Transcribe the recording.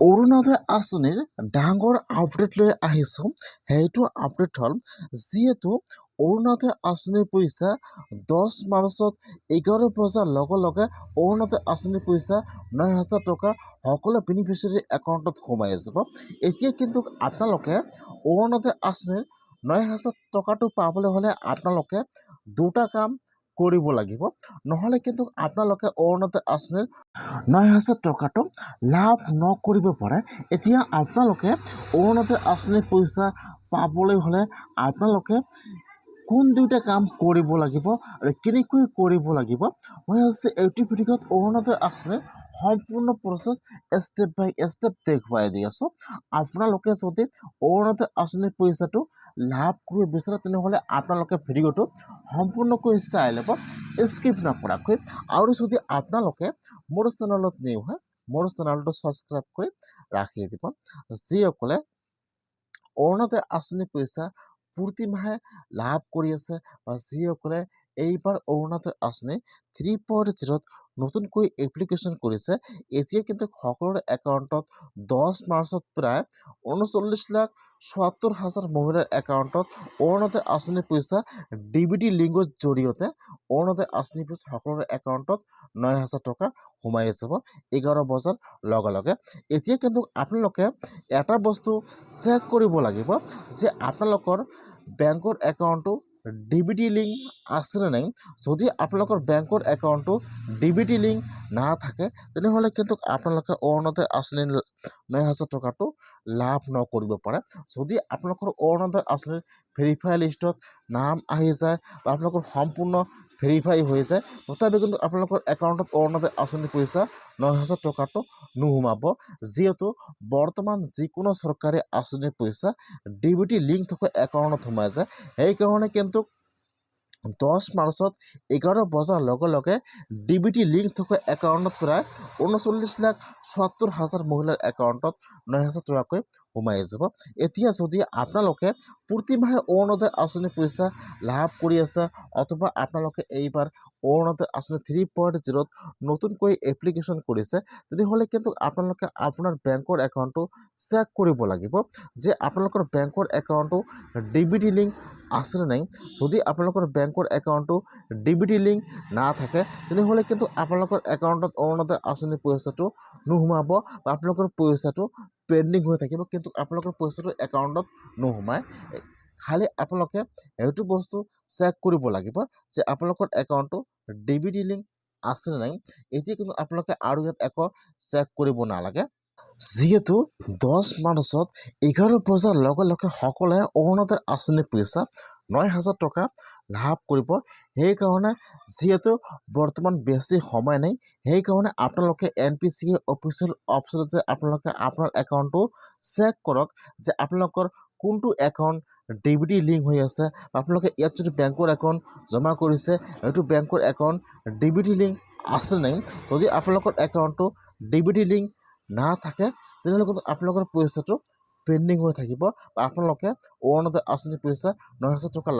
অৰুণোদয় আঁচনিৰ ডাঙৰ আপডেট লৈ আহিছোঁ। সেইটো আপডেট হ'ল যিহেতু অৰুণোদয় আঁচনিৰ পইচা 10 মাৰ্চত 11 বজাৰ লগে লগে অৰুণোদয় আঁচনিৰ পইচা 9,000 টকা সকলো বেনিফিচিয়াৰী একাউণ্টত সোমাই যাব। এতিয়া কিন্তু আপোনালোকে অৰুণোদয় আঁচনিৰ 9,000 টকাটো পাবলৈ হ'লে আপোনালোকে দুটা কাম কৰিব লাগিব, নহ'লে কিন্তু আপোনালোকে অৰুণোদয় আঁচনিৰ 9,000 টকাটো লাভ নকৰিব পাৰে। এতিয়া আপোনালোকে অৰুণোদয় আঁচনিৰ পইচা পাবলৈ হ'লে আপোনালোকে কোন দুটা কাম কৰিব লাগিব আৰু কেনেকৈ কৰিব লাগিব, মই এইটো ভিডিঅ'ত অৰুণোদয় আঁচনিৰ সম্পূৰ্ণ প্ৰচেছ ষ্টেপ বাই ষ্টেপ দেখুৱাই দি আছোঁ। আপোনালোকে যদি অৰুণোদয় আঁচনিৰ পইচাটো লাভ কৰিব বিচাৰে তেনেহ'লে আপোনালোকে ভিডিঅ'টো সম্পূৰ্ণকৈ চাই ল'ব, স্কিপ নকৰাকৈ। আৰু যদি আপোনালোকে মোৰ চেনেলত নিউ হয়, মোৰ চেনেলটো ছাবস্ক্ৰাইব কৰি ৰাখি দিব। যিসকলে অৰুণোদয় আঁচনিৰ পইচা প্ৰতি মাহে লাভ কৰি আছে বা যিসকলে এইবাৰ অৰুণোদয় আঁচনি 3.0 নতুনকৈ এপ্লিকেশ্যন কৰিছে, এতিয়া কিন্তু সকলোৰে একাউণ্টত 10 মাৰ্চত প্ৰায় 39,74,000 মহিলাৰ একাউণ্টত অৰুণোদয় আঁচনিৰ পইচা DBT লিংকৰ জৰিয়তে অৰুণোদয় আঁচনিৰ পইচা সকলোৰে একাউণ্টত 9,000 টকা সোমাই যাব 11 বজাৰ লগে লগে। এতিয়া কিন্তু আপোনালোকে এটা বস্তু চেক কৰিব লাগিব যে আপোনালোকৰ বেংকৰ একাউণ্টটো DBT লিংক আছেনে নাই। যদি আপোনালোকৰ বেংকৰ একাউণ্টটো DBT লিংক নাথাকে তেনেহ'লে কিন্তু আপোনালোকে অৰুণোদয় আঁচনিৰ 9,000 টকাটো লাভ নকৰিব পাৰে। যদি আপোনালোকৰ অৰুণোদয় আঁচনিৰ ভেৰিফাই লিষ্টত নাম আহি যায় বা আপোনালোকৰ সম্পূৰ্ণ ভেৰিফাই হৈ যায়, তথাপি কিন্তু আপোনালোকৰ একাউণ্টত অৰুণোদয় আঁচনিৰ পইচা 9,000 টকাটো নোসোমাব। যিহেতু বৰ্তমান যিকোনো চৰকাৰী আঁচনিৰ পইচা DBT লিংক থকা একাউণ্টত সোমাই যায়, সেইকাৰণে কিন্তু 10 মাৰ্চত 11 বজাৰ লগে লগে DBT লিংক থকা একাউণ্টত প্ৰায় 39,74,000 মহিলাৰ একাউণ্টত 9,000 টকাকৈ সোমাই যাব। এতিয়া যদি আপোনালোকে প্ৰতি মাহে অৰুণোদয় আঁচনিৰ পইচা লাভ কৰি আছে অথবা আপোনালোকে এইবাৰ অৰুণোদয় আঁচনি 3.0 নতুনকৈ এপ্লিকেশ্যন কৰিছে, তেনেহ'লে কিন্তু আপোনালোকে আপোনাৰ বেংকৰ একাউণ্টটো চেক কৰিব লাগিব যে আপোনালোকৰ বেংকৰ একাউণ্টটো DBT লিংক আছেনে নাই। যদি আপোনালোকৰ বেংকৰ একাউণ্টটো DBT লিংক নাথাকে তেনেহ'লে কিন্তু আপোনালোকৰ একাউণ্টত অৰুণোদয় আঁচনিৰ পইচাটো নোসোমাব বা আপোনালোকৰ পইচাটো পেণ্ডিং হৈ থাকিব, কিন্তু আপোনালোকৰ পইচাটো একাউণ্টত নোসোমায়। খালি আপোনালোকে সেইটো বস্তু চেক কৰিব লাগিব যে আপোনালোকৰ একাউণ্টটো DBT লিংক আছেনে নাই। এতিয়া কিন্তু আপোনালোকে আৰু ইয়াত একো চেক কৰিব নালাগে। যিহেতু 10 মাৰ্চত 11 বজাৰ লগে লগে সকলোৱে অৰুণোদয় আঁচনিৰ পইচা 9,000 টকা লাভ কৰিব, সেইকাৰণে যিহেতু বৰ্তমান বেছি সময় নাই, সেইকাৰণে আপোনালোকে NPCI অফিচিয়েল ৱেবছাইটত যে আপোনালোকে আপোনাৰ একাউণ্টটো চেক কৰক যে আপোনালোকৰ কোনটো একাউণ্ট DBT লিংক হৈ আছে। আপোনালোকে ইয়াত যদি বেংকৰ একাউণ্ট জমা কৰিছে, সেইটো বেংকৰ একাউণ্ট DBT লিংক আছে নাই। যদি আপোনালোকৰ একাউণ্টটো DBT লিংক নাথাকে তেনেহ'লে কিন্তু আপোনালোকৰ পইচাটো পেণ্ডিং হৈ থাকিব বা আপোনালোকে অৰুণোদয় আঁচনিৰ পইচা 9,000 টকা লাভ